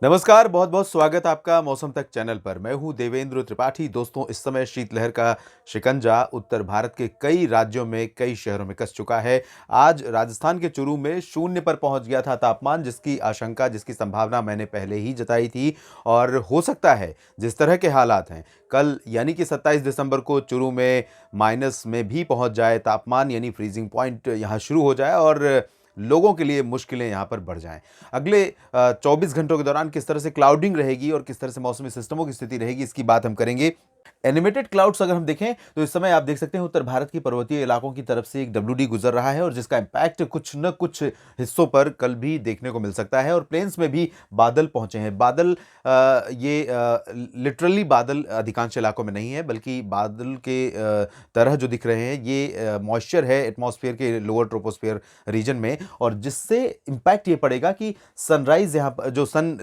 नमस्कार, बहुत-बहुत स्वागत आपका मौसम तक चैनल पर। मैं हूँ देवेंद्र त्रिपाठी। दोस्तों, इस समय शीतलहर का शिकंजा उत्तर भारत के कई राज्यों में, कई शहरों में कस चुका है। आज राजस्थान के चूरू में शून्य पर पहुँच गया था तापमान, जिसकी आशंका, जिसकी संभावना मैंने पहले ही जताई थी और हो सकता है, जिस तरह के हालात हैं, कल यानी कि 27 दिसंबर को चूरू में माइनस में भी पहुँच जाए तापमान, यानी फ्रीज़िंग पॉइंट यहाँ शुरू हो जाए और लोगों के लिए मुश्किलें यहाँ पर बढ़ जाएँ। अगले 24 घंटों के दौरान किस तरह से क्लाउडिंग रहेगी और किस तरह से मौसमी सिस्टमों की स्थिति रहेगी, इसकी बात हम करेंगे। एनिमेटेड क्लाउड्स अगर हम देखें तो इस समय आप देख सकते हैं उत्तर भारत के पर्वतीय इलाकों की तरफ से एक डब्ल्यूडी गुजर रहा है और जिसका इम्पैक्ट कुछ न कुछ हिस्सों पर कल भी देखने को मिल सकता है और प्लेन्स में भी बादल पहुंचे हैं। बादल लिटरली बादल अधिकांश इलाकों में नहीं है, बल्कि बादल के तरह जो दिख रहे हैं ये मॉइस्चर है एटमॉस्फेयर के लोअर ट्रोपोस्फेयर रीजन में, और जिससे इम्पैक्ट ये पड़ेगा कि सनराइज यहाँ पर जो सन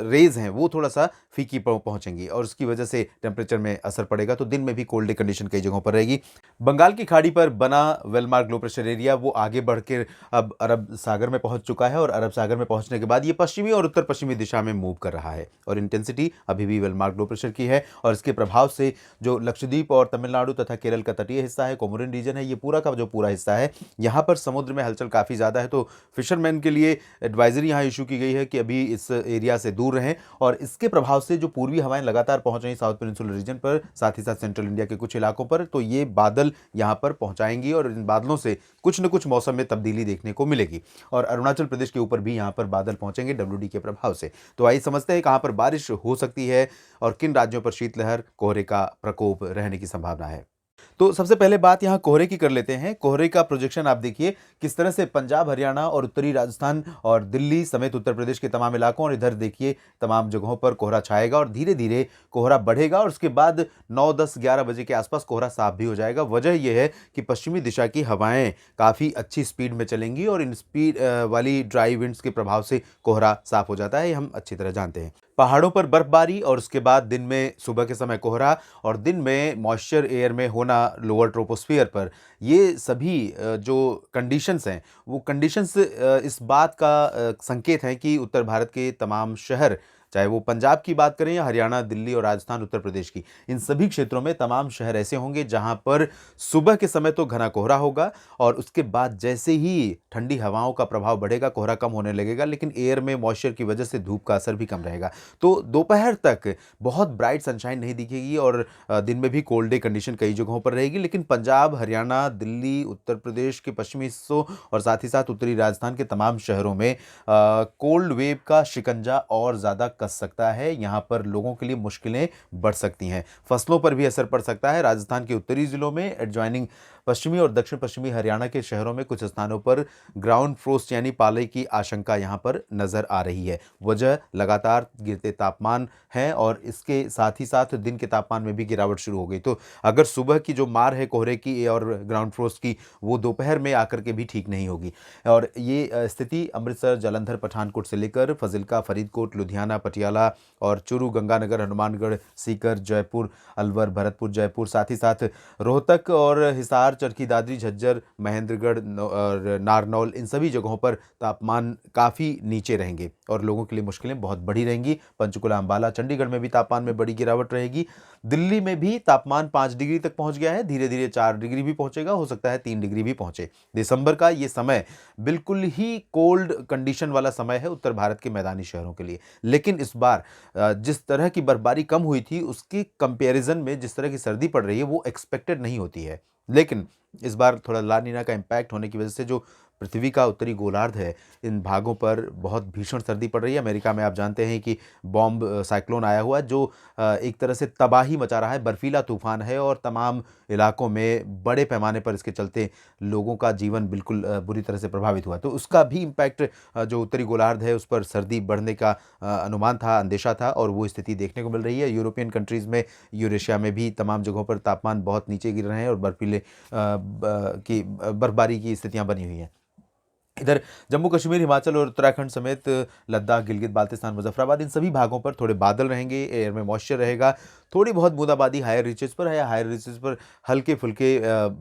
रेज हैं वो थोड़ा सा फीकी पहुंचेंगी और उसकी वजह से टेम्परेचर में असर पड़ेगा। तो दिन में भी कोल्ड डे कंडीशन कई जगहों पर रहेगी। बंगाल की खाड़ी पर बना वेलमार्क लो प्रेशर एरिया वो आगे बढ़कर अब अरब सागर में पहुंच चुका है और अरब सागर में पहुंचने के बाद ये पश्चिमी और उत्तर पश्चिमी दिशा में मूव कर रहा है और इंटेंसिटी अभी भी वेलमार्क लो प्रेशर की है। और इसके प्रभाव से जो लक्षद्वीप और तमिलनाडु तथा केरल का तटीय हिस्सा है, कोमोरिन रीजन है, ये पूरा का जो पूरा हिस्सा है, यहाँ पर समुद्र में हलचल काफ़ी ज़्यादा है। तो फिशरमैन के लिए एडवाइजरी यहाँ इशू की गई है कि अभी इस एरिया से दूर रहें और इसके प्रभाव से जो पूर्वी हवाएं लगातार पहुंच रही साउथ पेनिनसुलर रीजन पर, साथ ही साथ सेंट्रल इंडिया के कुछ इलाकों पर, तो ये बादल यहाँ पर पहुंचाएंगी और इन बादलों से कुछ न कुछ मौसम में तब्दीली देखने को मिलेगी। और अरुणाचल प्रदेश के ऊपर भी यहाँ पर बादल पहुंचेंगे डब्ल्यूडी के प्रभाव से। तो आइए समझते हैं कहाँ पर बारिश हो सकती है और किन राज्यों पर शीतलहर कोहरे का प्रकोप रहने की संभावना है। तो सबसे पहले बात यहाँ कोहरे की कर लेते हैं। कोहरे का प्रोजेक्शन आप देखिए किस तरह से पंजाब, हरियाणा और उत्तरी राजस्थान और दिल्ली समेत उत्तर प्रदेश के तमाम इलाकों, और इधर देखिए तमाम जगहों पर कोहरा छाएगा और धीरे-धीरे कोहरा बढ़ेगा और उसके बाद 9, 10, 11 बजे के आसपास कोहरा साफ भी हो जाएगा। वजह यह है कि पश्चिमी दिशा की हवाएं काफ़ी अच्छी स्पीड में चलेंगी और इन स्पीड वाली ड्राई विंड्स के प्रभाव से कोहरा साफ हो जाता है, ये हम अच्छी तरह जानते हैं। पहाड़ों पर बर्फबारी और उसके बाद दिन में सुबह के समय कोहरा और दिन में मॉइस्चर एयर में होना लोअर ट्रोपोस्फियर पर, ये सभी जो कंडीशंस हैं वो कंडीशंस इस बात का संकेत हैं कि उत्तर भारत के तमाम शहर, चाहे वो पंजाब की बात करें या हरियाणा, दिल्ली और राजस्थान, उत्तर प्रदेश की, इन सभी क्षेत्रों में तमाम शहर ऐसे होंगे जहां पर सुबह के समय तो घना कोहरा होगा और उसके बाद जैसे ही ठंडी हवाओं का प्रभाव बढ़ेगा कोहरा कम होने लगेगा, लेकिन एयर में मॉइस्चर की वजह से धूप का असर भी कम रहेगा। तो दोपहर तक बहुत ब्राइट सनशाइन नहीं दिखेगी और दिन में भी कोल्ड डे कंडीशन कई जगहों पर रहेगी, लेकिन पंजाब, हरियाणा, दिल्ली, उत्तर प्रदेश के पश्चिमी हिस्सों और साथ ही साथ उत्तरी राजस्थान के तमाम शहरों में कोल्ड वेव का शिकंजा और ज़्यादा कस सकता है। यहाँ पर लोगों के लिए मुश्किलें बढ़ सकती हैं, फसलों पर भी असर पड़ सकता है। राजस्थान के उत्तरी जिलों में, एडजॉइनिंग पश्चिमी और दक्षिण पश्चिमी हरियाणा के शहरों में कुछ स्थानों पर ग्राउंड फ्रोस्ट यानी पाले की आशंका यहाँ पर नजर आ रही है। वजह लगातार गिरते तापमान है और इसके साथ ही साथ दिन के तापमान में भी गिरावट शुरू हो गई। तो अगर सुबह की जो मार है कोहरे की और ग्राउंड फ्रोस्ट की, वो दोपहर में आकर के भी ठीक नहीं होगी और ये स्थिति अमृतसर, जालंधर, पठानकोट से लेकर फाजिल्का, फरीदकोट, लुधियाना, पटियाला और चूरू, गंगानगर, हनुमानगढ़, सीकर, जयपुर, अलवर, भरतपुर, जयपुर, साथ ही साथ रोहतक और हिसार, चरखी दादरी, झज्जर, महेंद्रगढ़ और नारनौल, इन सभी जगहों पर तापमान काफ़ी नीचे रहेंगे और लोगों के लिए मुश्किलें बहुत बड़ी रहेंगी। पंचकुला, अंबाला, चंडीगढ़ में भी तापमान में बड़ी गिरावट रहेगी। दिल्ली में भी तापमान 5 डिग्री तक पहुंच गया है, धीरे धीरे 4 डिग्री भी पहुंचेगा, हो सकता है 3 डिग्री भी पहुंचे। दिसंबर का ये समय बिल्कुल ही कोल्ड कंडीशन वाला समय है उत्तर भारत के मैदानी शहरों के लिए। लेकिन इस बार जिस तरह की बर्फबारी कम हुई थी उसके कंपैरिजन में जिस तरह की सर्दी पड़ रही है वो एक्सपेक्टेड नहीं होती है। लेकिन इस बार थोड़ा ला नीना का इम्पैक्ट होने की वजह से जो पृथ्वी का उत्तरी गोलार्ध है, इन भागों पर बहुत भीषण सर्दी पड़ रही है। अमेरिका में आप जानते हैं कि बॉम्ब साइक्लोन आया हुआ है जो एक तरह से तबाही मचा रहा है, बर्फीला तूफान है और तमाम इलाकों में बड़े पैमाने पर इसके चलते लोगों का जीवन बिल्कुल बुरी तरह से प्रभावित हुआ। तो उसका भी इम्पैक्ट जो उत्तरी गोलार्ध है उस पर सर्दी बढ़ने का अनुमान था, अंदेशा था और वो स्थिति देखने को मिल रही है। यूरोपियन कंट्रीज़ में, यूरेशिया में भी तमाम जगहों पर तापमान बहुत नीचे गिर रहे हैं और बर्फीले बर्फबारी की स्थितियाँ बनी हुई हैं। इधर जम्मू कश्मीर, हिमाचल और उत्तराखंड समेत लद्दाख, गिलगित बाल्टिस्तान, मुजफ्फराबाद इन सभी भागों पर थोड़े बादल रहेंगे, एयर में मॉइस्चर रहेगा। थोड़ी बहुत बूंदाबांदी हायर रीचेस पर है, या हायर रीचेस पर हल्के-फुल्के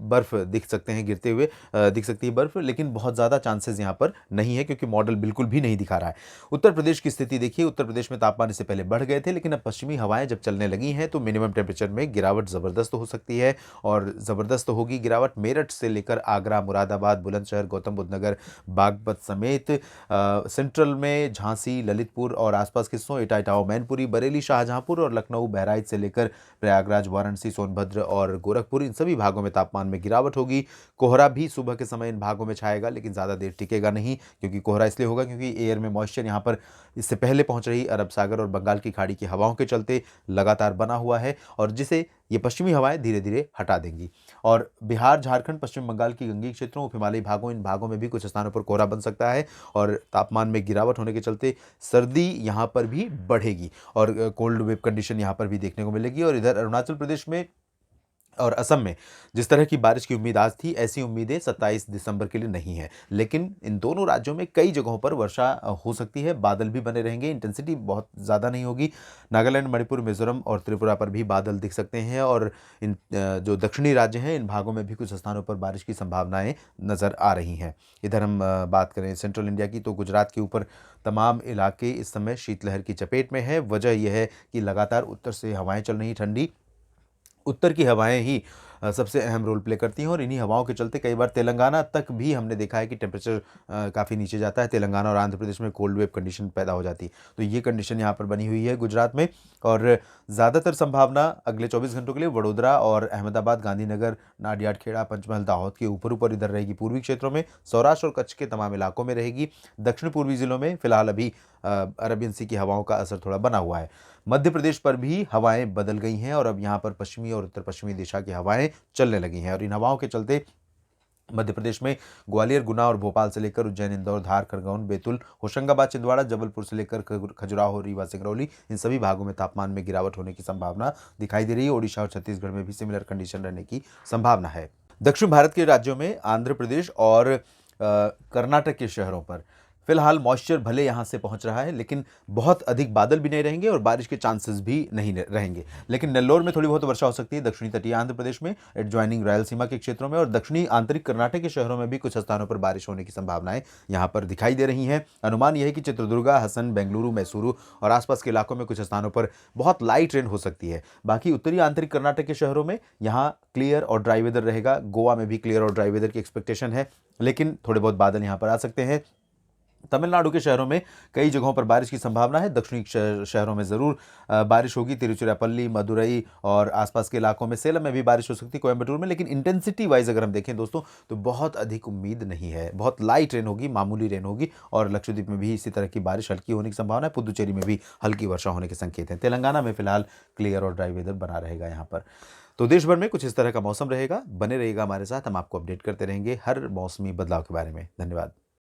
बर्फ़ दिख सकते हैं गिरते हुए, दिख सकती है बर्फ़, लेकिन बहुत ज़्यादा चांसेस यहाँ पर नहीं है क्योंकि मॉडल बिल्कुल भी नहीं दिखा रहा है। उत्तर प्रदेश की स्थिति देखिए, उत्तर प्रदेश में तापमान इससे पहले बढ़ गए थे, लेकिन अब पश्चिमी हवाएँ जब चलने लगी हैं तो मिनिमम टेम्परेचर में गिरावट ज़बरदस्त हो सकती है, और ज़बरदस्त होगी गिरावट। मेरठ से लेकर आगरा, मुरादाबाद, बुलंदशहर, गौतम बुद्ध नगर, बागपत समेत सेंट्रल में झांसी, ललितपुर और आसपास के हिस्सों, इटावा, इटावा, मैनपुरी, बरेली, शाहजहांपुर और लखनऊ, बहराइच से लेकर प्रयागराज, वाराणसी, सोनभद्र और गोरखपुर इन सभी भागों में तापमान में गिरावट होगी। कोहरा भी सुबह के समय इन भागों में छाएगा, लेकिन ज़्यादा देर टिकेगा नहीं, क्योंकि कोहरा इसलिए होगा क्योंकि एयर में मॉइस्चर यहाँ पर इससे पहले पहुंच रही अरब सागर और बंगाल की खाड़ी की हवाओं के चलते लगातार बना हुआ है, और जिसे ये पश्चिमी हवाएं धीरे धीरे हटा देंगी। और बिहार, झारखंड, पश्चिम बंगाल की गंगीय क्षेत्रों, उप हिमालयी भागों, इन भागों में भी कुछ स्थानों पर कोहरा बन सकता है, और तापमान में गिरावट होने के चलते सर्दी यहाँ पर भी बढ़ेगी, और कोल्ड वेव कंडीशन यहाँ पर भी देखने को मिलेगी। और इधर अरुणाचल प्रदेश में और असम में जिस तरह की बारिश की उम्मीद आज थी, ऐसी उम्मीदें 27 दिसंबर के लिए नहीं है, लेकिन इन दोनों राज्यों में कई जगहों पर वर्षा हो सकती है, बादल भी बने रहेंगे, इंटेंसिटी बहुत ज़्यादा नहीं होगी। नागालैंड, मणिपुर, मिजोरम और त्रिपुरा पर भी बादल दिख सकते हैं, और इन जो दक्षिणी राज्य हैं इन भागों में भी कुछ स्थानों पर बारिश की संभावनाएं नज़र आ रही हैं। इधर हम बात करें सेंट्रल इंडिया की, तो गुजरात के ऊपर तमाम इलाके इस समय शीतलहर की चपेट में है। वजह यह है कि लगातार उत्तर से हवाएं चल रही ठंडी, उत्तर की हवाएं ही सबसे अहम रोल प्ले करती हैं, और इन्हीं हवाओं के चलते कई बार तेलंगाना तक भी हमने देखा है कि टेम्परेचर काफ़ी नीचे जाता है। तेलंगाना और आंध्र प्रदेश में कोल्ड वेव कंडीशन पैदा हो जाती है, तो ये कंडीशन यहाँ पर बनी हुई है गुजरात में। और ज़्यादातर संभावना अगले 24 घंटों के लिए वडोदरा और अहमदाबाद, गांधीनगर, नाडियाड, खेड़ा, पंचमहल, दाहोद के ऊपर ऊपर इधर रहेगी। पूर्वी क्षेत्रों में, सौराष्ट्र और कच्छ के तमाम इलाकों में रहेगी। दक्षिण पूर्वी जिलों में फिलहाल अभी अरबियन सी की हवाओं का असर थोड़ा बना हुआ है। मध्य प्रदेश पर भी हवाएं बदल गई हैं, और अब यहाँ पर पश्चिमी और उत्तर पश्चिमी दिशा की हवाएं चलने लगी हैं, और इन हवाओं के चलते मध्य प्रदेश में ग्वालियर, गुना और भोपाल से लेकर उज्जैन, इंदौर, धार, खरगोन, बैतूल, होशंगाबाद, छिंदवाड़ा, जबलपुर से लेकर खजुराहो, रीवा, सिंगरौली इन सभी भागों में तापमान में गिरावट होने की संभावना दिखाई दे रही है। ओडिशा और छत्तीसगढ़ में भी सिमिलर कंडीशन रहने की संभावना है। दक्षिण भारत के राज्यों में आंध्र प्रदेश और कर्नाटक के शहरों पर फिलहाल मॉइस्चर भले यहाँ से पहुँच रहा है, लेकिन बहुत अधिक बादल भी नहीं रहेंगे और बारिश के चांसेस भी नहीं रहेंगे। लेकिन नेल्लोर में थोड़ी बहुत वर्षा हो सकती है, दक्षिणी तटीय आंध्र प्रदेश में, एडजॉइनिंग रायलसीमा के क्षेत्रों में, और दक्षिणी आंतरिक कर्नाटक के शहरों में भी कुछ स्थानों पर बारिश होने की संभावनाएं यहाँ पर दिखाई दे रही हैं। अनुमान यह है कि चित्रदुर्गा, हसन, बेंगलुरु, मैसूरू और आसपास के इलाकों में कुछ स्थानों पर बहुत लाइट रेन हो सकती है। बाकी उत्तरी आंतरिक कर्नाटक के शहरों में यहाँ क्लियर और ड्राई वेदर रहेगा। गोवा में भी क्लियर और ड्राई वेदर की एक्सपेक्टेशन है, लेकिन थोड़े बहुत बादल यहाँ पर आ सकते हैं। तमिलनाडु के शहरों में कई जगहों पर बारिश की संभावना है। दक्षिणी शहरों में ज़रूर बारिश होगी। तिरुचिरापल्ली, मदुरई और आसपास के इलाकों में, सेलम में भी बारिश हो सकती है, कोयम्बटूर में, लेकिन इंटेंसिटी वाइज अगर हम देखें दोस्तों तो बहुत अधिक उम्मीद नहीं है। बहुत लाइट रेन होगी, मामूली रेन होगी, और लक्षद्वीप में भी इसी तरह की बारिश हल्की होने की संभावना है। पुदुचेरी में भी हल्की वर्षा होने के संकेत हैं। तेलंगाना में फिलहाल क्लियर और ड्राई वेदर बना रहेगा यहाँ पर। तो देश भर में कुछ इस तरह का मौसम रहेगा। बने रहिएगा हमारे साथ, हम आपको अपडेट करते रहेंगे हर मौसमी बदलाव के बारे में। धन्यवाद।